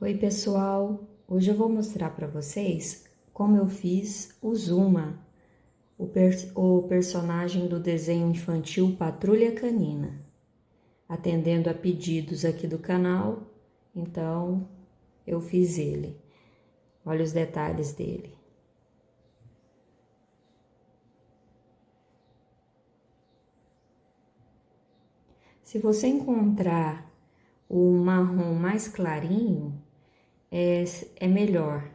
Oi pessoal, hoje eu vou mostrar para vocês como eu fiz o Zuma, o personagem do desenho infantil Patrulha Canina, atendendo a pedidos aqui do canal, então eu fiz ele. Olha os detalhes dele. Se você encontrar o marrom mais clarinho, é melhor.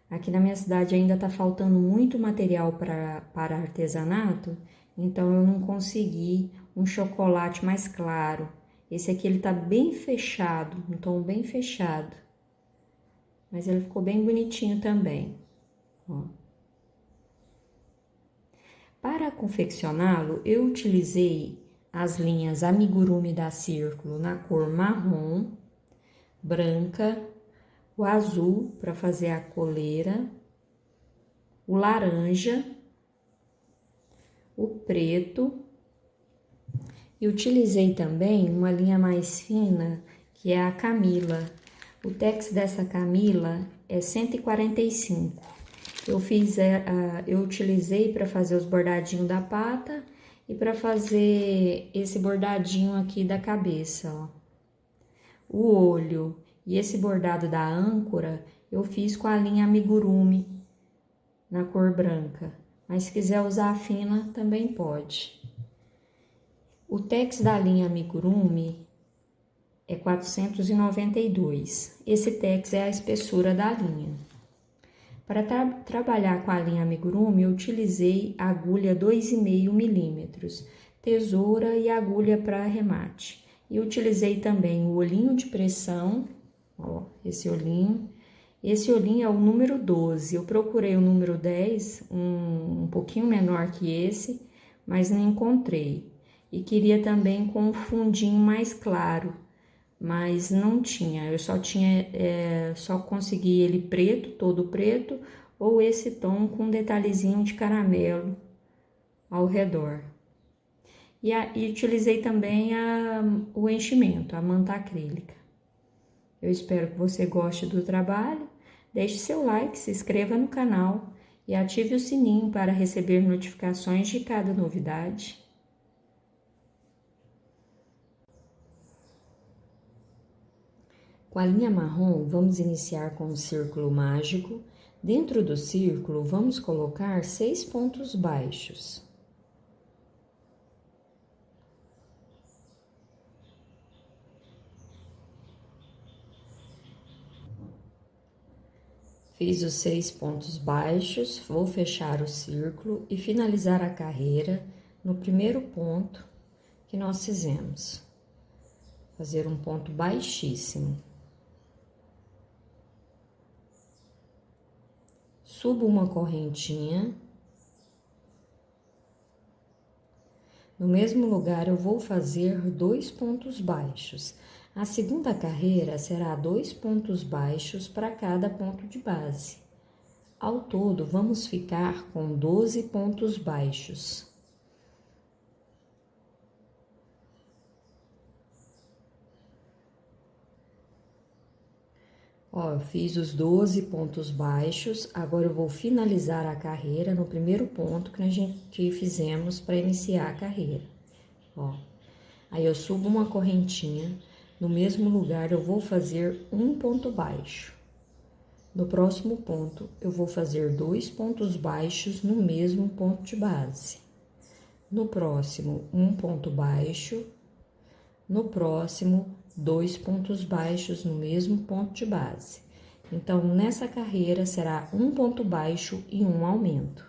Aqui na minha cidade ainda tá faltando muito material para artesanato, então eu não consegui um chocolate mais claro. Esse aqui ele tá bem fechado, um tom bem fechado, mas ele ficou bem bonitinho também. Ó. Para confeccioná-lo, eu utilizei as linhas amigurumi da Círculo na cor marrom, branca, o azul para fazer a coleira, o laranja, o preto, e utilizei também uma linha mais fina, que é a Camila. O tex dessa Camila é 145. Eu utilizei para fazer os bordadinhos da pata e para fazer esse bordadinho aqui da cabeça, ó. O olho e esse bordado da âncora eu fiz com a linha amigurumi na cor branca, mas se quiser usar a fina também pode. O tex da linha amigurumi é 492. Esse tex é a espessura da linha. Para trabalhar com a linha amigurumi, eu utilizei agulha 2,5 milímetros, tesoura e agulha para arremate. E utilizei também o olhinho de pressão, ó, esse olhinho. Esse olhinho é o número 12. Eu procurei o número 10, um pouquinho menor que esse, mas não encontrei. E queria também com um fundinho mais claro, mas não tinha. Eu só consegui ele preto, todo preto, ou esse tom com um detalhezinho de caramelo ao redor. E utilizei também o enchimento, a manta acrílica. Eu espero que você goste do trabalho. Deixe seu like, se inscreva no canal e ative o sininho para receber notificações de cada novidade. Com a linha marrom, vamos iniciar com um círculo mágico. Dentro do círculo, vamos colocar 6 pontos baixos. Fiz os 6 pontos baixos, vou fechar o círculo e finalizar a carreira no primeiro ponto que nós fizemos. Fazer um ponto baixíssimo. Subo uma correntinha. No mesmo lugar, eu vou fazer 2 pontos baixos. A segunda carreira será 2 pontos baixos para cada ponto de base. Ao todo, vamos ficar com 12 pontos baixos. Ó, eu fiz os 12 pontos baixos, agora eu vou finalizar a carreira no primeiro ponto que fizemos para iniciar a carreira. Ó, aí eu subo uma correntinha, no mesmo lugar eu vou fazer um ponto baixo. No próximo ponto, eu vou fazer 2 pontos baixos no mesmo ponto de base. No próximo, um ponto baixo. No próximo, 2 pontos baixos no mesmo ponto de base. Então, nessa carreira, será um ponto baixo e um aumento.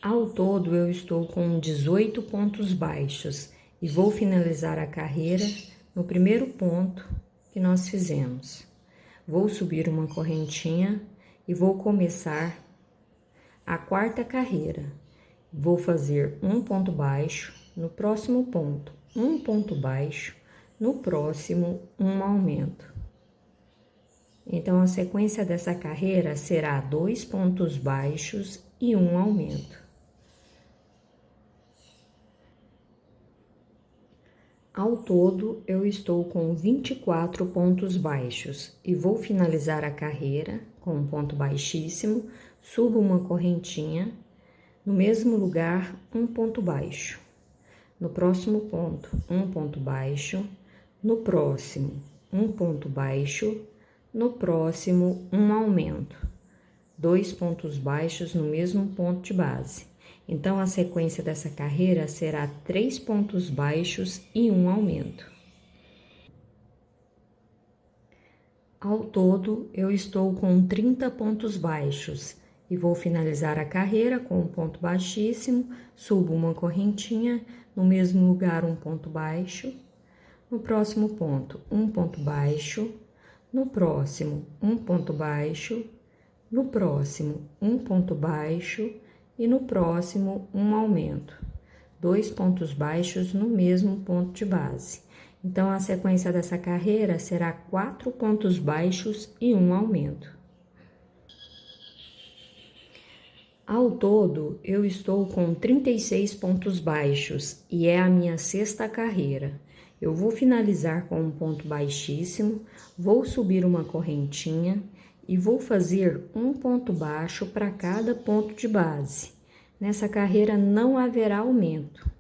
Ao todo, eu estou com 18 pontos baixos e vou finalizar a carreira no primeiro ponto que nós fizemos. Vou subir uma correntinha e vou começar a quarta carreira. Vou fazer um ponto baixo, no próximo ponto, um ponto baixo, no próximo, um aumento. Então, a sequência dessa carreira será 2 pontos baixos e um aumento. Ao todo, eu estou com 24 pontos baixos e vou finalizar a carreira com um ponto baixíssimo, subo uma correntinha, no mesmo lugar, um ponto baixo. No próximo ponto, um ponto baixo, no próximo, um ponto baixo, no próximo, um aumento. 2 pontos baixos no mesmo ponto de base. Então, a sequência dessa carreira será 3 pontos baixos e um aumento. Ao todo, eu estou com 30 pontos baixos e vou finalizar a carreira com um ponto baixíssimo, subo uma correntinha, no mesmo lugar um ponto baixo, no próximo ponto um ponto baixo, no próximo um ponto baixo, no próximo um ponto baixo e no próximo um aumento. 2 pontos baixos no mesmo ponto de base. Então, a sequência dessa carreira será 4 pontos baixos e um aumento. Ao todo, eu estou com 36 pontos baixos e é a minha sexta carreira. Eu vou finalizar com um ponto baixíssimo, vou subir uma correntinha e vou fazer um ponto baixo para cada ponto de base. Nessa carreira não haverá aumento.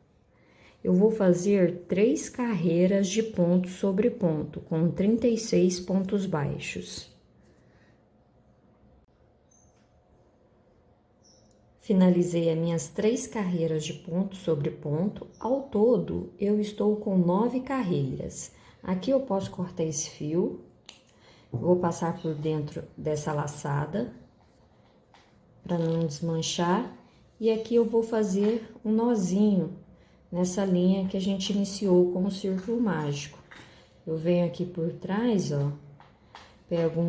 Eu vou fazer 3 carreiras de ponto sobre ponto, com 36 pontos baixos. Finalizei as minhas 3 carreiras de ponto sobre ponto. Ao todo, eu estou com 9 carreiras. Aqui eu posso cortar esse fio. Vou passar por dentro dessa laçada, para não desmanchar. E aqui eu vou fazer um nozinho nessa linha que a gente iniciou com o círculo mágico. Eu venho aqui por trás, ó, pego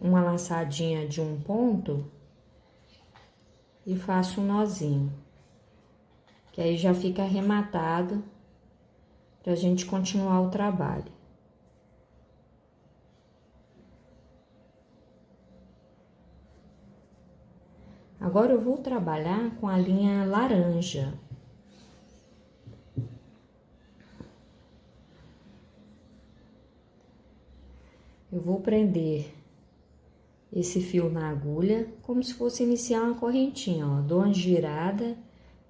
uma laçadinha de um ponto e faço um nozinho, que aí já fica arrematado pra gente continuar o trabalho. Agora eu vou trabalhar com a linha laranja. Eu vou prender esse fio na agulha, como se fosse iniciar uma correntinha, ó. Dou uma girada,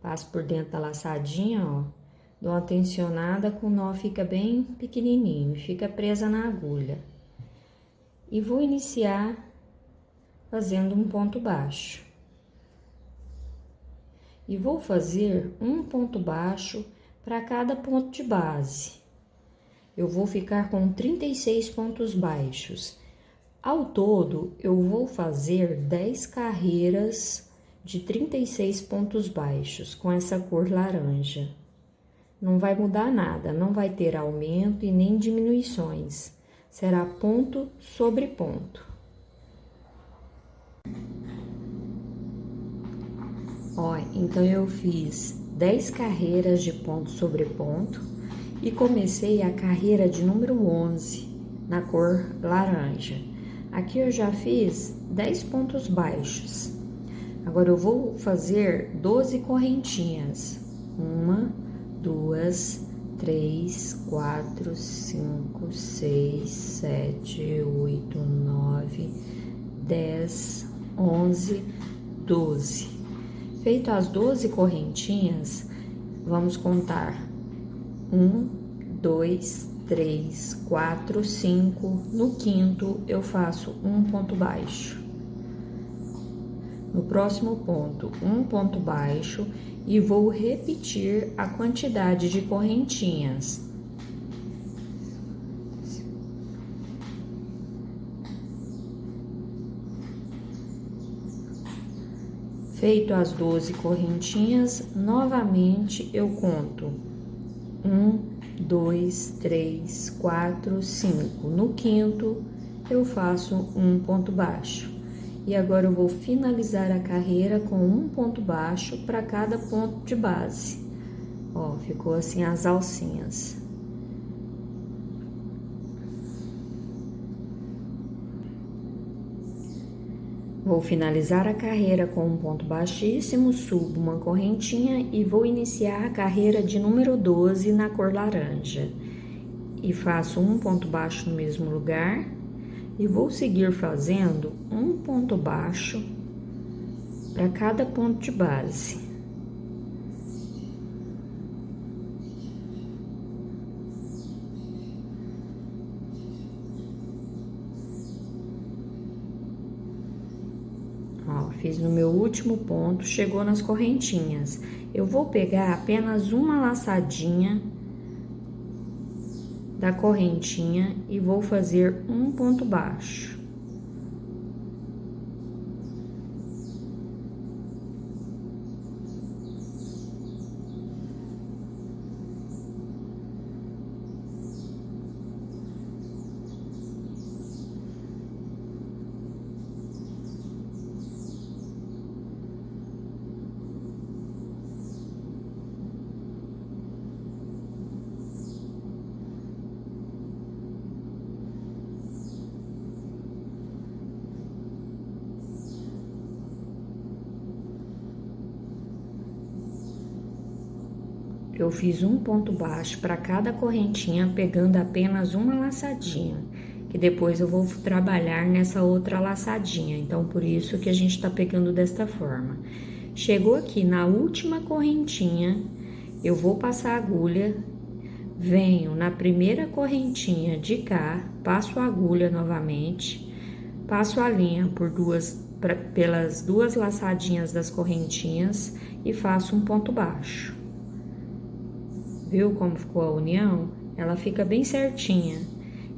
passo por dentro da laçadinha, ó. Dou uma tensionada, com o nó fica bem pequenininho, fica presa na agulha. E vou iniciar fazendo um ponto baixo. E vou fazer um ponto baixo para cada ponto de base. Eu vou ficar com 36 pontos baixos. Ao todo, eu vou fazer 10 carreiras de 36 pontos baixos com essa cor laranja. Não vai mudar nada, não vai ter aumento e nem diminuições. Será ponto sobre ponto. Ó, então eu fiz 10 carreiras de ponto sobre ponto e comecei a carreira de número 11 na cor laranja. Aqui eu já fiz 10 pontos baixos. Agora eu vou fazer 12 correntinhas. 1, 2, 3, 4, 5, 6, 7, 8, 9, 10, 11, 12. Feito as 12 correntinhas, vamos contar 1, 2, 3, 4, 5. No quinto, eu faço um ponto baixo. No próximo ponto, um ponto baixo e vou repetir a quantidade de correntinhas. Feito as 12 correntinhas, novamente eu conto 1, 2, 3, 4, 5. No quinto, eu faço um ponto baixo. E agora eu vou finalizar a carreira com um ponto baixo para cada ponto de base. Ó, ficou assim as alcinhas. Vou finalizar a carreira com um ponto baixíssimo, subo uma correntinha e vou iniciar a carreira de número 12 na cor laranja. e faço um ponto baixo no mesmo lugar e vou seguir fazendo um ponto baixo para cada ponto de base. Ó, fiz no meu último ponto, chegou nas correntinhas. Eu vou pegar apenas uma laçadinha da correntinha e vou fazer um ponto baixo. Eu fiz um ponto baixo para cada correntinha, pegando apenas uma laçadinha, que depois eu vou trabalhar nessa outra laçadinha, então por isso que a gente tá pegando desta forma. Chegou aqui na última correntinha, eu vou passar a agulha, venho na primeira correntinha de cá, passo a agulha novamente, passo a linha pelas duas laçadinhas das correntinhas e faço um ponto baixo. Viu como ficou a união? Ela fica bem certinha.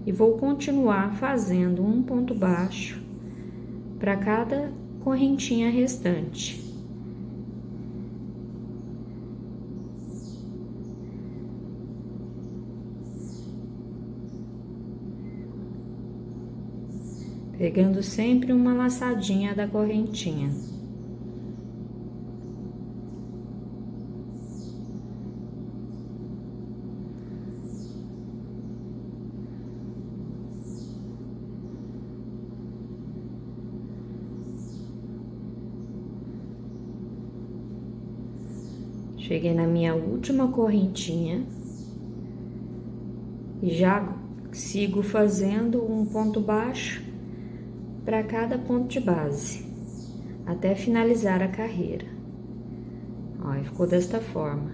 E vou continuar fazendo um ponto baixo para cada correntinha restante. Pegando sempre uma laçadinha da correntinha. Cheguei na minha última correntinha e já sigo fazendo um ponto baixo para cada ponto de base, até finalizar a carreira. Ó, e ficou desta forma.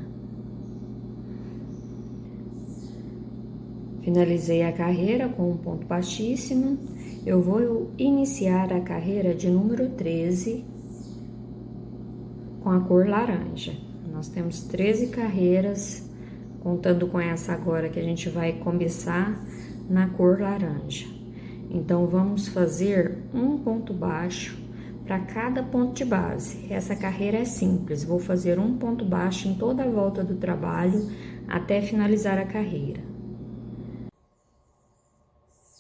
Finalizei a carreira com um ponto baixíssimo. Eu vou iniciar a carreira de número 13 com a cor laranja. Nós temos 13 carreiras, contando com essa agora que a gente vai começar na cor laranja. Então, vamos fazer um ponto baixo para cada ponto de base. Essa carreira é simples, vou fazer um ponto baixo em toda a volta do trabalho até finalizar a carreira.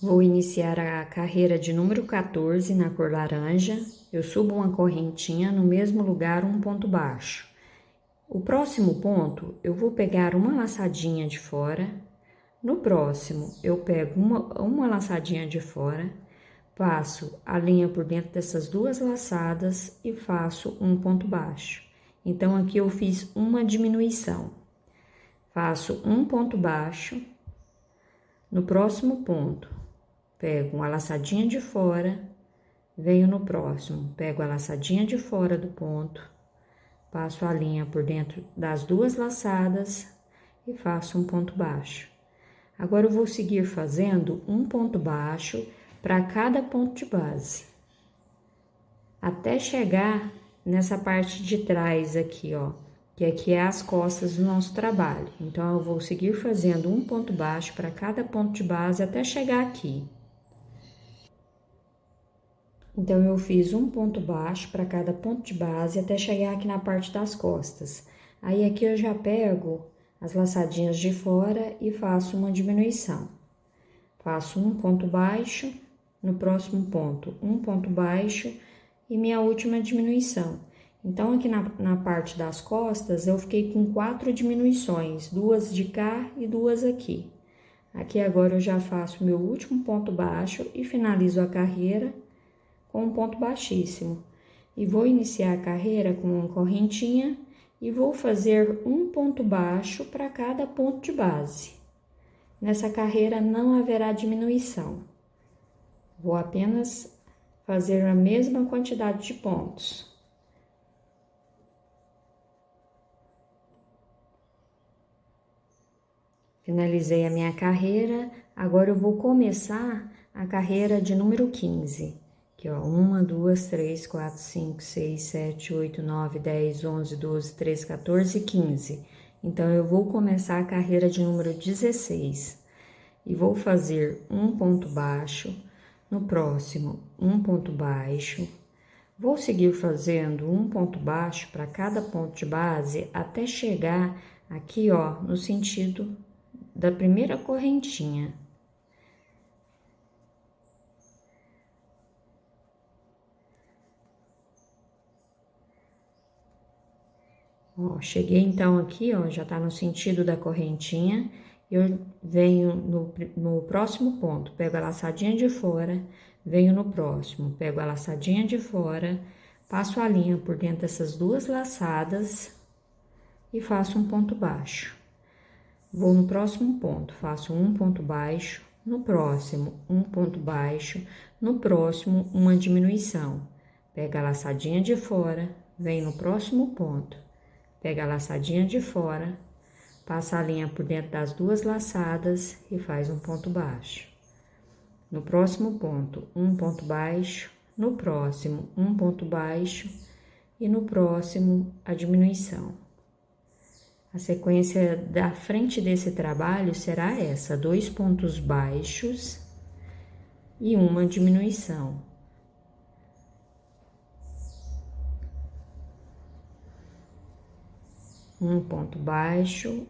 Vou iniciar a carreira de número 14 na cor laranja. Eu subo uma correntinha, no mesmo lugar um ponto baixo. O próximo ponto, eu vou pegar uma laçadinha de fora. No próximo, eu pego uma laçadinha de fora, passo a linha por dentro dessas duas laçadas e faço um ponto baixo. Então, aqui eu fiz uma diminuição. Faço um ponto baixo. No próximo ponto, pego uma laçadinha de fora, venho no próximo, pego a laçadinha de fora do ponto, passo a linha por dentro das duas laçadas e faço um ponto baixo. Agora, eu vou seguir fazendo um ponto baixo para cada ponto de base, até chegar nessa parte de trás aqui, ó, que aqui é as costas do nosso trabalho. Então, eu vou seguir fazendo um ponto baixo para cada ponto de base até chegar aqui. Então, eu fiz um ponto baixo para cada ponto de base até chegar aqui na parte das costas. Aí, aqui eu já pego as laçadinhas de fora e faço uma diminuição. Faço um ponto baixo, no próximo ponto, um ponto baixo e minha última diminuição. Então, aqui na parte das costas, eu fiquei com 4 diminuições, 2 de cá e 2 aqui. Aqui agora eu já faço meu último ponto baixo e finalizo a carreira com um ponto baixíssimo. E vou iniciar a carreira com uma correntinha e vou fazer um ponto baixo para cada ponto de base. nessa carreira não haverá diminuição. Vou apenas fazer a mesma quantidade de pontos. Finalizei a minha carreira, agora eu vou começar a carreira de número 15. Aqui, ó, 1, 2, 3, 4, 5, 6, 7, 8, 9, 10, 11, 12, 13, 14, 15. Então, eu vou começar a carreira de número 16 e vou fazer um ponto baixo, no próximo um ponto baixo. Vou seguir fazendo um ponto baixo para cada ponto de base até chegar aqui, ó, no sentido da primeira correntinha. Ó, cheguei então aqui, ó, já tá no sentido da correntinha. Eu venho no próximo ponto, pego a laçadinha de fora, venho no próximo, pego a laçadinha de fora, passo a linha por dentro dessas duas laçadas e faço um ponto baixo. Vou no próximo ponto, faço um ponto baixo, no próximo um ponto baixo, no próximo uma diminuição. Pega a laçadinha de fora, vem no próximo ponto, pega a laçadinha de fora, passa a linha por dentro das duas laçadas e faz um ponto baixo. No próximo ponto, um ponto baixo, no próximo um ponto baixo e no próximo a diminuição. A sequência da frente desse trabalho será essa: 2 pontos baixos e uma diminuição. Um ponto baixo,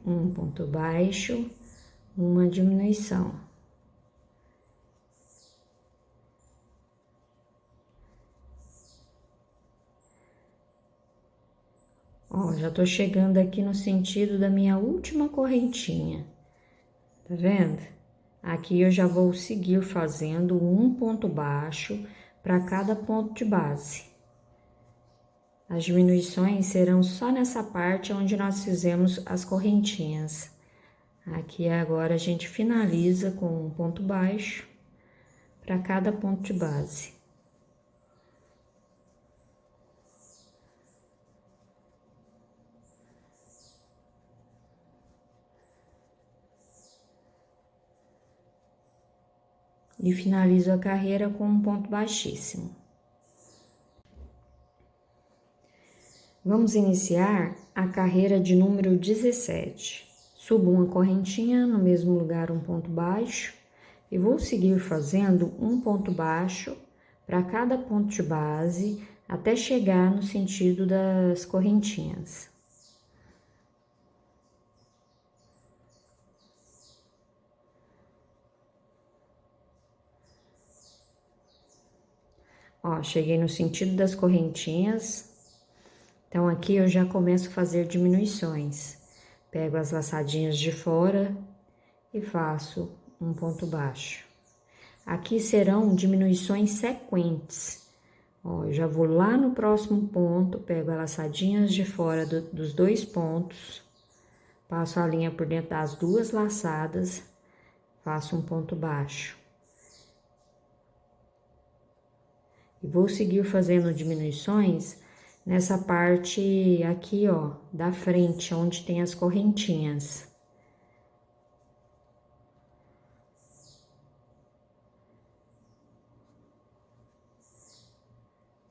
uma diminuição. Ó, já tô chegando aqui no sentido da minha última correntinha, tá vendo? Aqui eu já vou seguir fazendo um ponto baixo para cada ponto de base. As diminuições serão só nessa parte onde nós fizemos as correntinhas. Aqui agora a gente finaliza com um ponto baixo para cada ponto de base. E finalizo a carreira com um ponto baixíssimo. Vamos iniciar a carreira de número 17. Subo uma correntinha, no mesmo lugar um ponto baixo, e vou seguir fazendo um ponto baixo para cada ponto de base, até chegar no sentido das correntinhas. Ó, cheguei no sentido das correntinhas, então aqui eu já começo a fazer diminuições. Pego as laçadinhas de fora e faço um ponto baixo. Aqui serão diminuições sequentes. Ó, eu já vou lá no próximo ponto, pego as laçadinhas de fora dos dois pontos, passo a linha por dentro das duas laçadas, faço um ponto baixo. E vou seguir fazendo diminuições nessa parte aqui, ó, da frente, onde tem as correntinhas.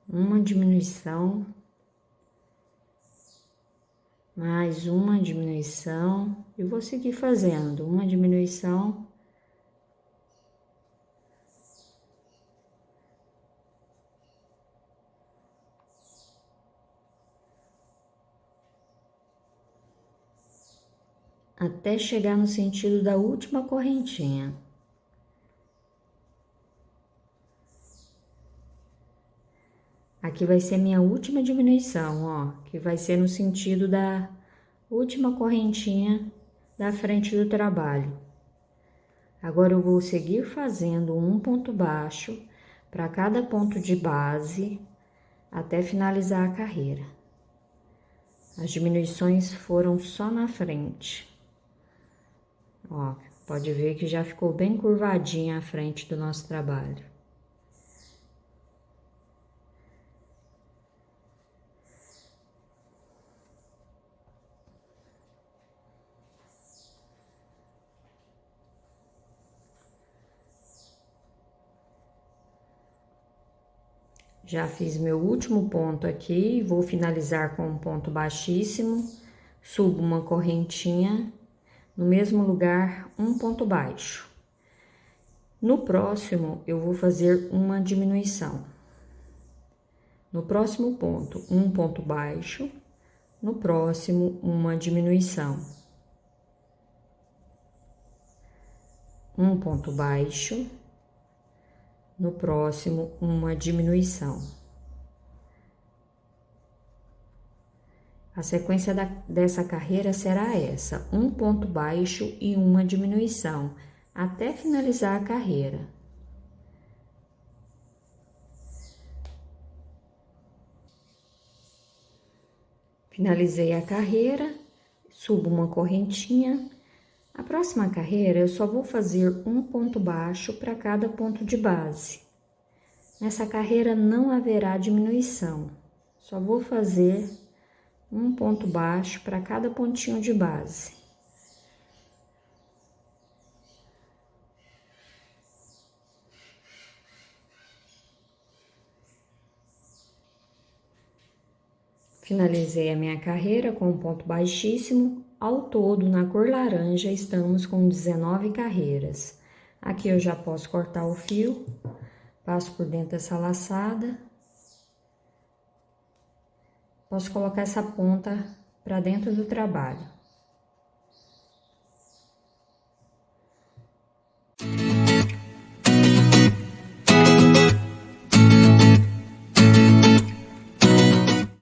Uma diminuição, mais uma diminuição, e vou seguir fazendo uma diminuição, até chegar no sentido da última correntinha. Aqui vai ser minha última diminuição, ó, que vai ser no sentido da última correntinha da frente do trabalho. Agora eu vou seguir fazendo um ponto baixo para cada ponto de base até finalizar a carreira. As diminuições foram só na frente. Ó, Pode ver que já ficou bem curvadinha a frente do nosso trabalho. Já fiz meu último ponto aqui, vou finalizar com um ponto baixíssimo, subo uma correntinha, no mesmo lugar, um ponto baixo. No próximo, eu vou fazer uma diminuição. No próximo ponto, um ponto baixo, no próximo, uma diminuição. Um ponto baixo, no próximo, uma diminuição. A sequência dessa carreira será essa: um ponto baixo e uma diminuição, até finalizar a carreira. Finalizei a carreira, subo uma correntinha. A próxima carreira eu só vou fazer um ponto baixo para cada ponto de base. Nessa carreira não haverá diminuição, só vou fazer um ponto baixo para cada pontinho de base. Finalizei a minha carreira com um ponto baixíssimo. Ao todo, na cor laranja, estamos com 19 carreiras. Aqui eu já posso cortar o fio, passo por dentro dessa laçada. Posso colocar essa ponta para dentro do trabalho.